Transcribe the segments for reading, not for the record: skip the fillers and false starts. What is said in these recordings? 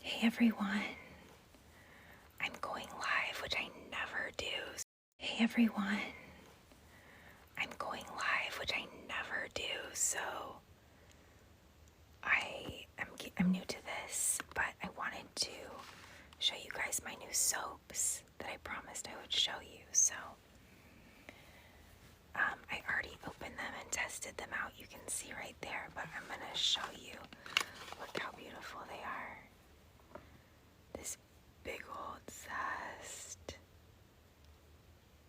Hey everyone, I'm going live, which I never do. Hey everyone, I'm going live, which I never do. So I'm new to this, but I wanted to show you guys my new soaps that I promised I would show you. So I already opened them and tested them out. You can see right there, but I'm gonna show you. Look how beautiful they are. This big old zest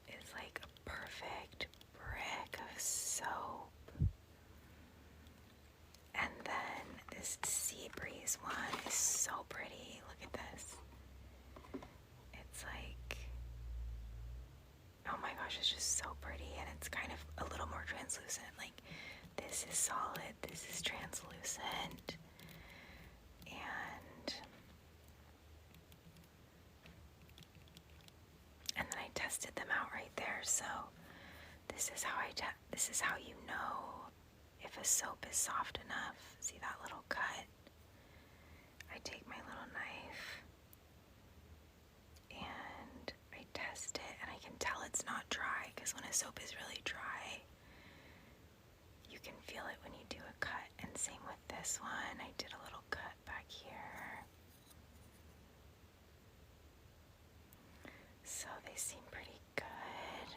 is like a perfect brick of soap. And then this Sea Breeze one is so pretty. Look at this. It's like, oh my gosh, it's just so pretty, and it's kind of a little more translucent. Like, this is solid, this is translucent. And then I tested them out right there. So this is how you know if a soap is soft enough. See that little cut? I take my little knife and I test it, and I can tell it's not dry, because when a soap is really dry, you can feel it when you do a cut. And same with this one. I did a little cut back here. So they seem pretty good.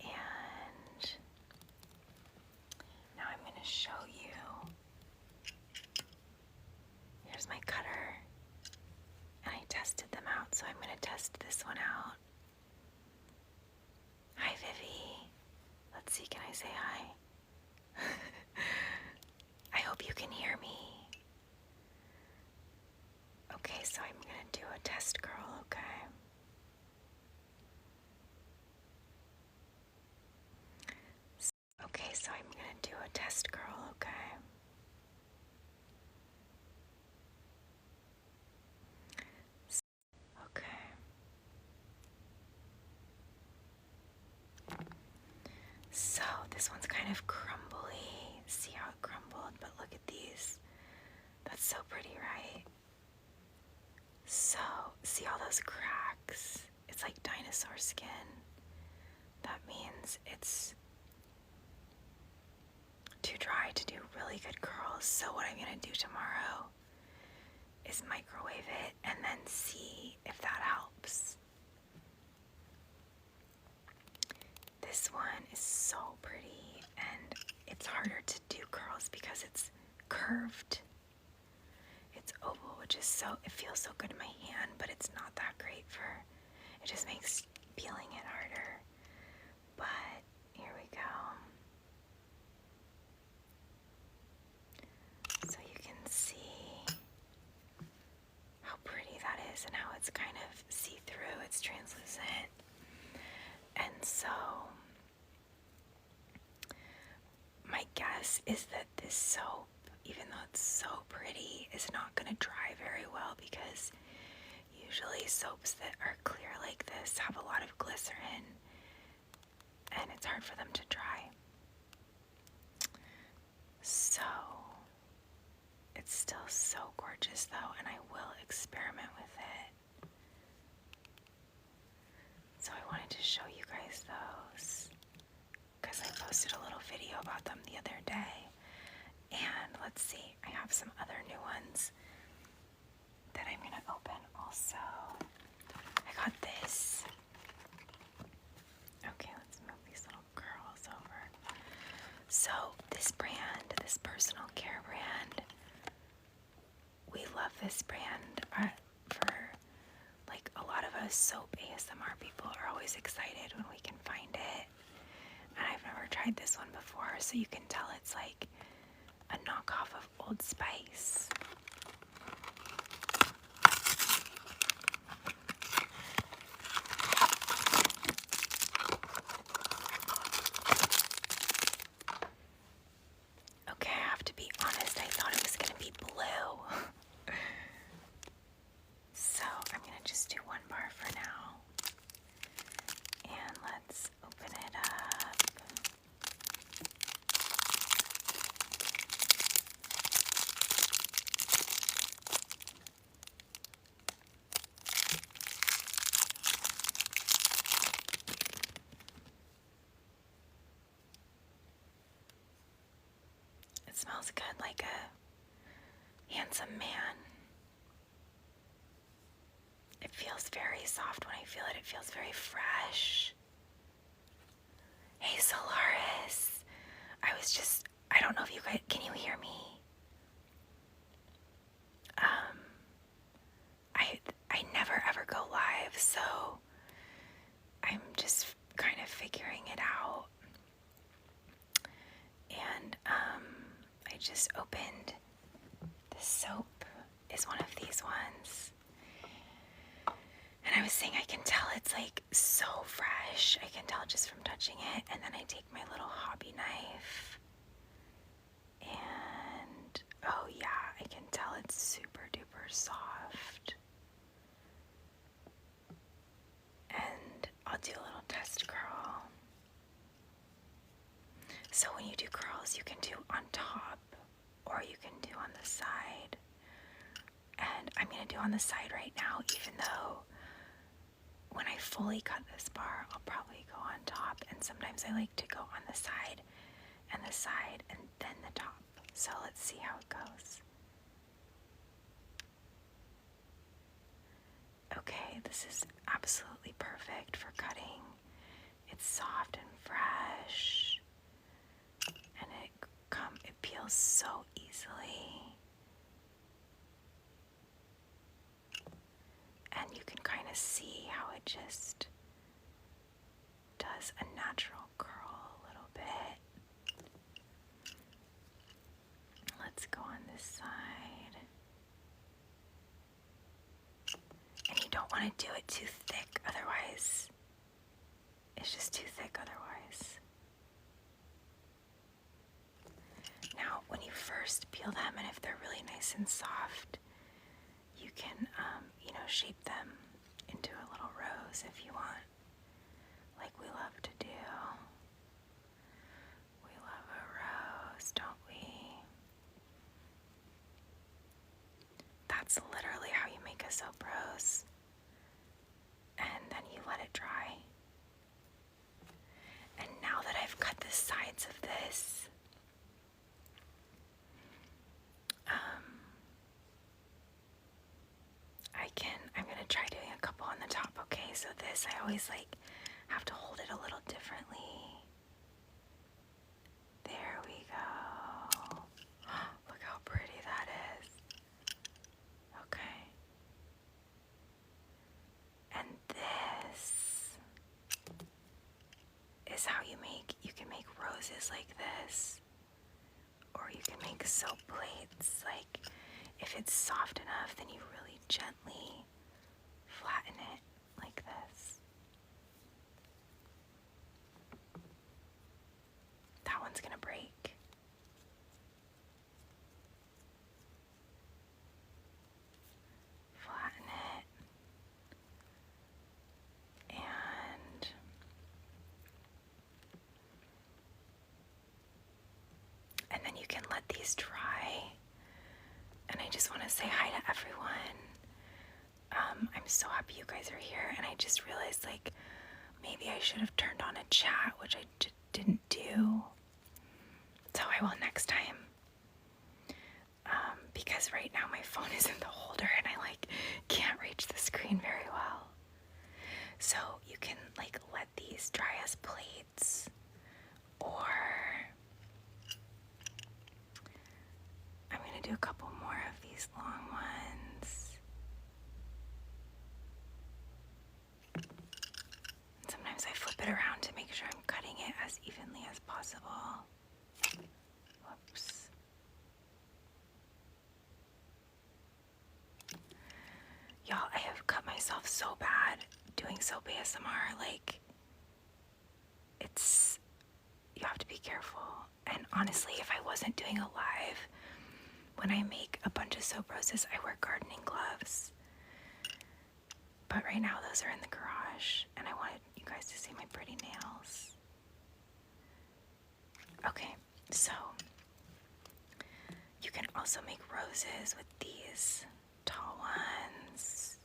And now I'm going to show you. Here's my cutter. And I tested them out, so I'm going to test this one out. Hi, Vivi. Let's see, can I say hi? I hope you can hear me. Okay, so I'm going to do a test curl, okay? Okay, so I'm going to do a test curl, okay? Okay. So this one's kind of crumbly. See how it crumbled? But look at these. That's so pretty, right? So, see all those cracks? It's like dinosaur skin. That means it's too dry to do really good curls. So what I'm gonna do tomorrow is microwave it and then see if that helps. This one is so pretty, and it's harder to do curls because it's curved. It's oval, which is it feels so good in my hand, but it's not that great it just makes peeling it harder. But here we go. So you can see how pretty that is and how it's kind of see-through, it's translucent. And so my guess is that this soap, even though it's so pretty, is not going to dry very well, because usually soaps that are clear like this have a lot of glycerin and it's hard for them to dry. So it's still so gorgeous though, and I will experiment with it. So I wanted to show you guys those, because I posted a little video about them the other day. And let's see, I have some other new ones that I'm gonna open also. I got this. Okay, let's move these little curls over. So this brand, this personal care brand, we love this brand. For like a lot of us soap ASMR people are always excited when we can find it. And I've never tried this one before, so you can tell it's like a knockoff of Old Spice. Okay, I have to be honest, I thought it was going to be blue. So I'm going to just do one bar for now. And let's open it up. really soft when I feel it. It feels very fresh. Hey, Solaris. I don't know if you guys, can you hear me? I never ever go live, so I'm just kind of figuring it out. And I just opened this soap, is one of these ones. And I was saying I can tell it's like so fresh. I can tell just from touching it. And then I take my little hobby knife. And oh yeah, I can tell it's super duper soft. And I'll do a little test curl. So when you do curls, you can do on top or you can do on the side. And I'm going to do on the side right now, even though when I fully cut this bar, I'll probably go on top. And sometimes I like to go on the side and then the top. So let's see how it goes. Okay, this is absolutely perfect for cutting. It's soft and fresh, and it peels so easily. And you can kind of see how it just does a natural curl a little bit. Let's go on this side. And you don't want to do it too thick, otherwise it's just too thick otherwise. Now, when you first peel them, and if they're really nice and soft, you can, shape them into a little rose if you want, like we love to do. We love a rose, don't we? That's literally how you make a soap rose. And then you let it dry. And now that I've cut the sides of this, I'm gonna try doing a couple on the top, okay? So this, I always have to hold it a little differently. There we go. Look how pretty that is. Okay. And this is how you can make roses like this. Or you can make soap plates. Like, if it's soft enough, then you really gently flatten it like this. That one's gonna break. Flatten it. And then you can let these dry. And I just want to say hi to everyone. I'm so happy you guys are here, and I just realized maybe I should have turned on a chat, which I didn't do. So I will next time. Because right now my phone is in the holder and I can't reach the screen very well. So you can let these dry as plates, or I'm gonna do a couple more of these long ones. Sometimes I flip it around to make sure I'm cutting it as evenly as possible. Whoops. Y'all, I have cut myself so bad doing soap ASMR. You have to be careful. And honestly, if I wasn't doing a live, when I make a bunch of soap roses, I wear gardening gloves. But right now, those are in the garage, and I wanted you guys to see my pretty nails. Okay, so you can also make roses with these tall ones,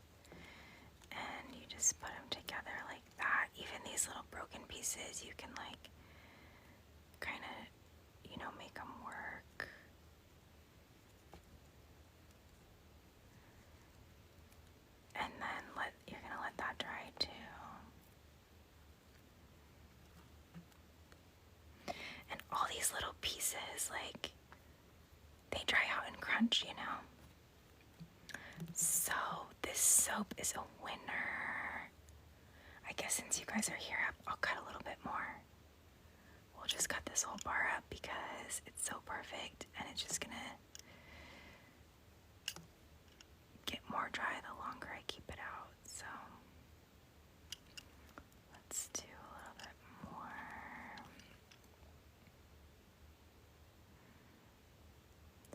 and you just put them together like that. Even these little broken pieces, you can kind of, make them work. And then you're gonna let that pieces, like they dry out and crunch, you know. So this soap is a winner. I guess since you guys are here, I'll cut a little bit more. We'll just cut this whole bar up because it's so perfect, and it's just gonna get more dry the longer I keep it out. So let's do a little bit more.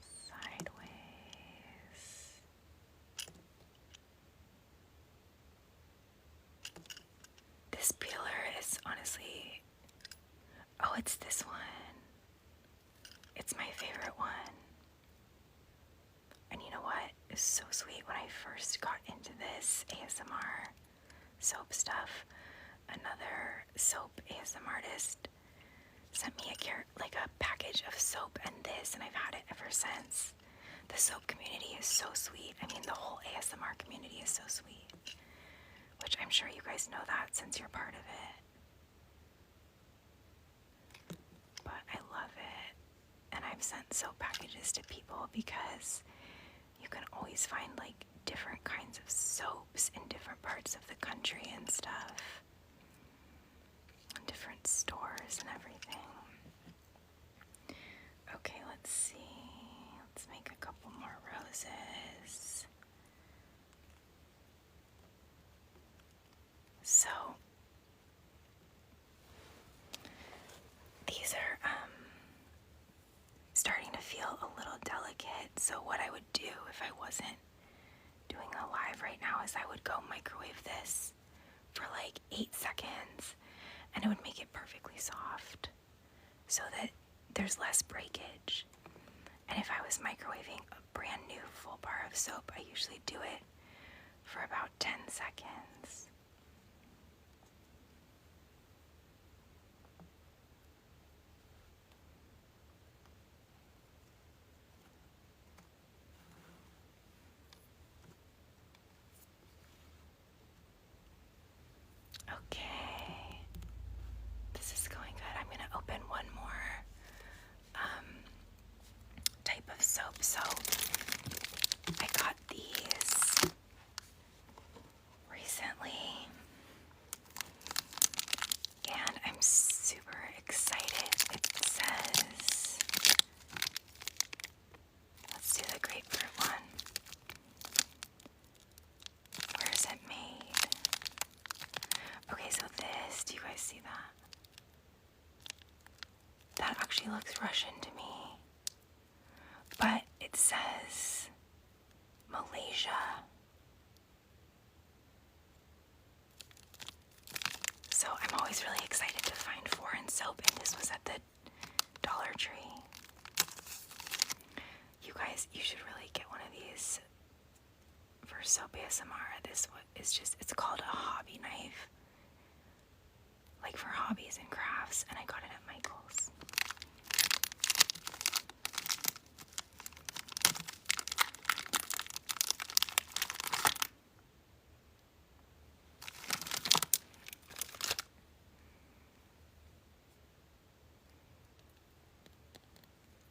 Sideways. This peeler is honestly, oh, it's this one. It's my favorite one. And you know what? It's so sweet. When I first got into this ASMR soap stuff, another soap ASMR artist sent me a package of soap and this, and I've had it ever since. The soap community is so sweet. I mean, the whole ASMR community is so sweet, which I'm sure you guys know that since you're part of it. But I love it, and I've sent soap packages to people because you can always find like different kinds of soaps in different parts of the country and stuff, different stores and everything. Okay, let's see. Let's make a couple more roses. So these are starting to feel a little delicate. So what I would do if I wasn't doing a live right now is I would go microwave this for like 8 seconds, and it would make it perfectly soft so that there's less breakage. And if I was microwaving a brand new full bar of soap, I usually do it for about 10 seconds. Okay, this is going good. I'm gonna open one more type of soap. So I got these recently, and I'm super excited. It says, let's do the grapefruit one. Where is it made? Okay, so this, do you guys see that? That actually looks Russian to me. But it says Malaysia. So I'm always really excited to find foreign soap, and this was at the Dollar Tree. You guys, you should really get one of these for soap ASMR. This one is just, it's called a hobby knife. Like for hobbies and crafts, and I got it at Michael's.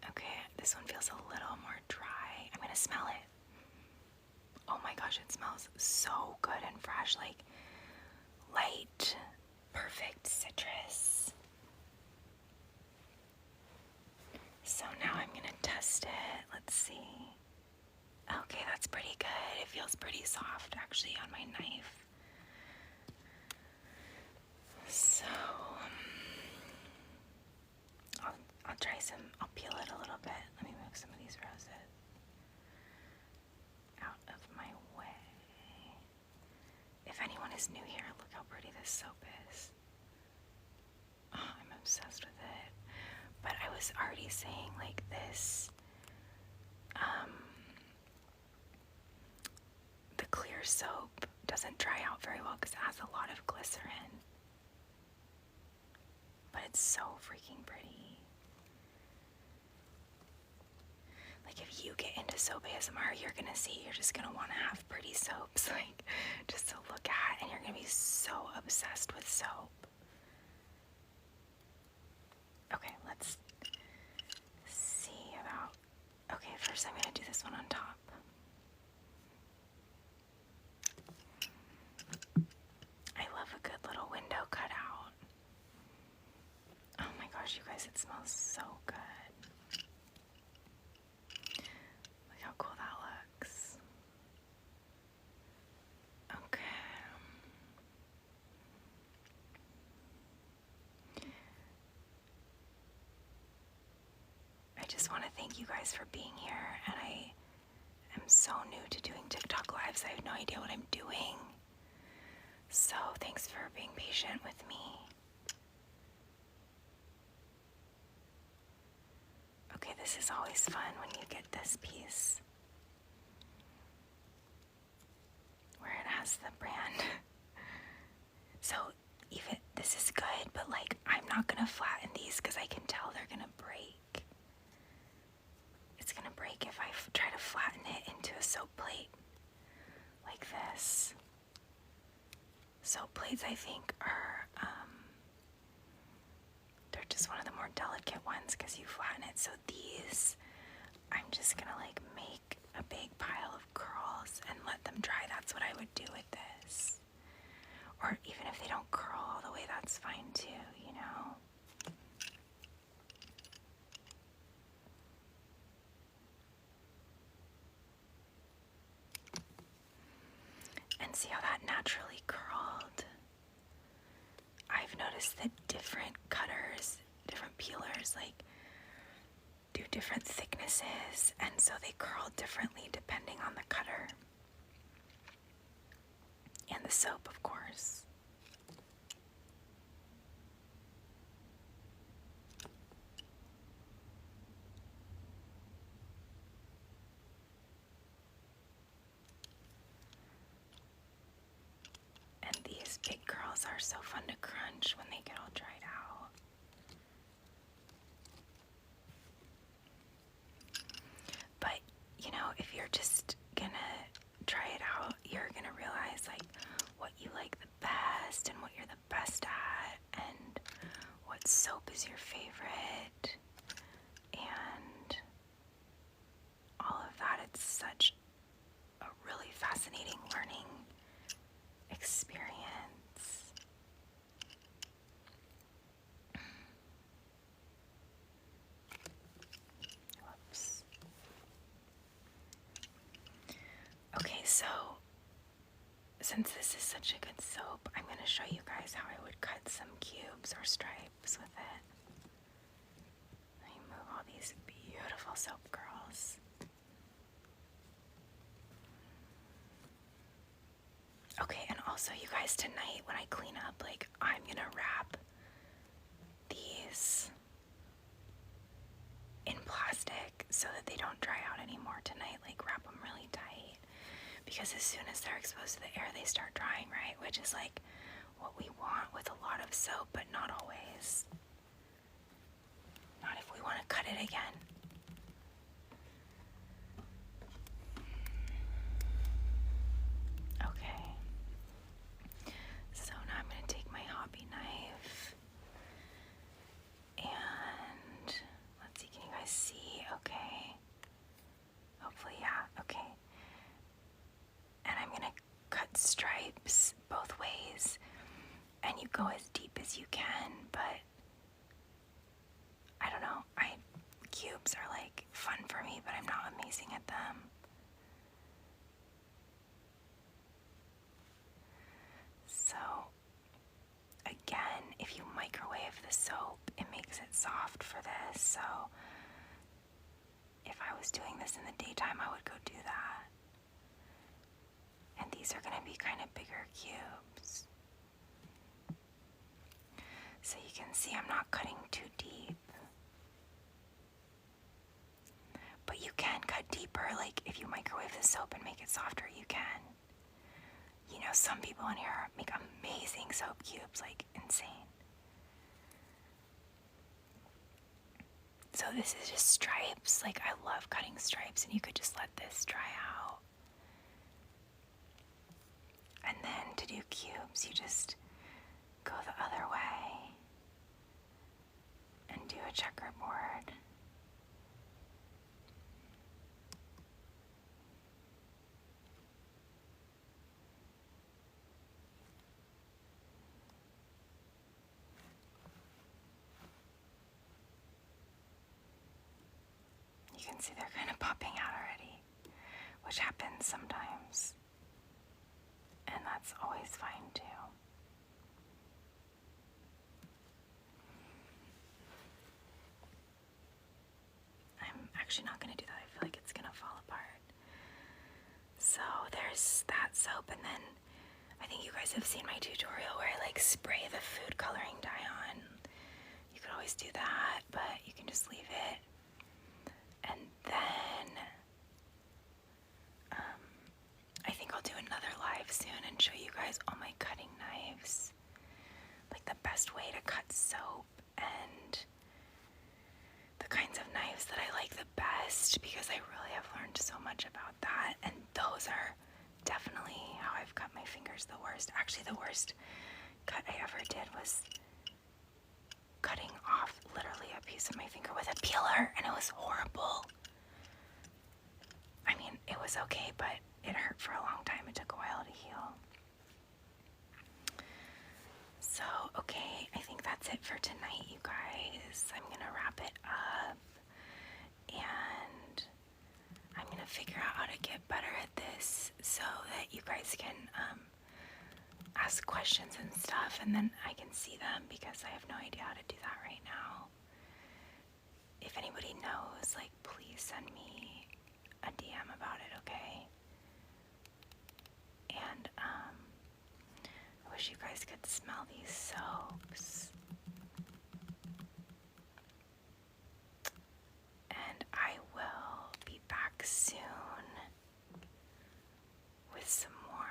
Okay, this one feels a little more dry. I'm gonna smell it. Oh my gosh, it smells so good and fresh, like light, perfect citrus. So now I'm gonna test it. Let's see. Okay, that's pretty good. It feels pretty soft actually on my knife. So I'll try some, I'll peel it a little bit. Let me move some of these roses out of my way. If anyone is new here, look how pretty this soap is. Oh, I'm obsessed with it. But I was already saying, like, this, the clear soap doesn't dry out very well because it has a lot of glycerin. But it's so freaking pretty. Like, if you get into soap ASMR, you're gonna see, you're just gonna want to have pretty soaps, like, just to look at, and you're gonna be so obsessed with soap. Okay, let's first I'm going to do this one on top. I love a good little window cutout. Oh my gosh, you guys, it smells so good. Look how cool that looks. Okay. I just want to thank you guys for being here, and I am so new to doing TikTok lives. I have no idea what I'm doing. So thanks for being patient with me. Okay, this is always fun when you get this piece where it has the brand. So even this is good, but like I'm not gonna flatten these because I can tell they're gonna break. It's gonna break if I try to flatten it into a soap plate like this. Soap plates, I think, are they're just one of the more delicate ones because you flatten it. So these, I'm just gonna like make a big pile of curls and let them dry. That's what I would do with this. Or even if they don't curl all the way, that's fine too, you know? And see how that naturally curled? I've noticed that different cutters, different peelers, like, do different thicknesses, and so they curl differently depending on the cutter. And the soap, of course. And these big curls are so fun to crunch when they get all dried out. But, you know, if you're just gonna try it out, you're gonna realize like what you like the best and what you're the best at and what soap is your favorite and all of that. It's such a really fascinating learning experience. Whoops. Okay, so since this is such a good soap, I'm going to show you guys how I would cut some cubes or stripes with it. Let me move all these beautiful soap curls. Okay, and also you guys, tonight when I clean up, like, I'm going to wrap these in plastic so that they don't dry out anymore tonight. Like, wrap them really tight. Because as soon as they're exposed to the air, they start drying, right? Which is like what we want with a lot of soap, but not always. Not if we want to cut it again. Okay. So now I'm going to take my hobby knife. And let's see, can you guys see? Okay. Hopefully, yeah. Okay. And I'm gonna cut stripes both ways, and you go as deep as you can, but I don't know, cubes are like fun for me, but I'm not amazing at them. So again, if you microwave the soap, it makes it soft for this. So if I was doing this in the daytime, I would go do that. And these are going to be kind of bigger cubes. So you can see I'm not cutting too deep. But you can cut deeper, like if you microwave the soap and make it softer, you can. You know, some people in here make amazing soap cubes, like insane. So this is just stripes. Like, I love cutting stripes, and you could just let this dry out. And then to do cubes, you just go the other way and do a checkerboard. You can see they're kind of popping out already, which happens sometimes. And that's always fine too. I'm actually not going to do that. I feel like it's going to fall apart. So there's that soap, and then I think you guys have seen my tutorial where I like spray the food coloring dye on. You could always do that, but you can just leave it. And then I think I'll do another live soon and show you guys all my cutting knives. Like the best way to cut soap and the kinds of knives that I like the best, because I really have learned so much about that. And those are definitely how I've cut my fingers the worst. Actually, the worst cut I ever did was cutting off literally a piece of my finger with a peeler, and it was horrible. I mean, it was okay, but it hurt for a long time. It took a while to heal. So, okay, I think that's it for tonight, you guys. I'm gonna wrap it up, and I'm gonna figure out how to get better at this so that you guys can ask questions and stuff, and then I can see them, because I have no idea how to do that right now. If anybody knows, like, please send me a DM about it, okay? And I wish you guys could smell these soaps. And I will be back soon with some more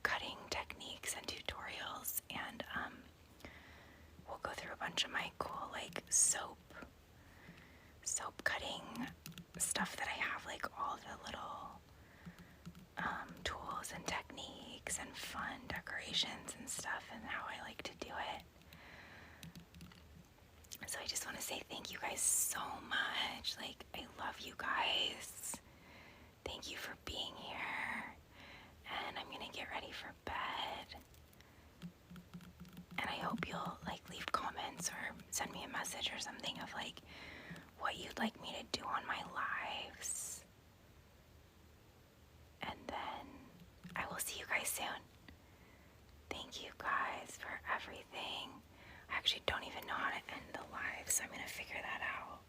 cutting techniques and tutorials, and we'll go through a bunch of my cool like soap cutting stuff that I have, like all the little tools and techniques and fun decorations and stuff, and how I like to do it. So I just want to say thank you guys so much. Like, I love you guys. Thank you for being here. And I'm gonna get ready for bed. And I hope you'll like leave comments or send me a message or something of like what you'd like me to do on my lives. And then I will see you guys soon. Thank you guys for everything. I actually don't even know how to end the live, so I'm gonna figure that out.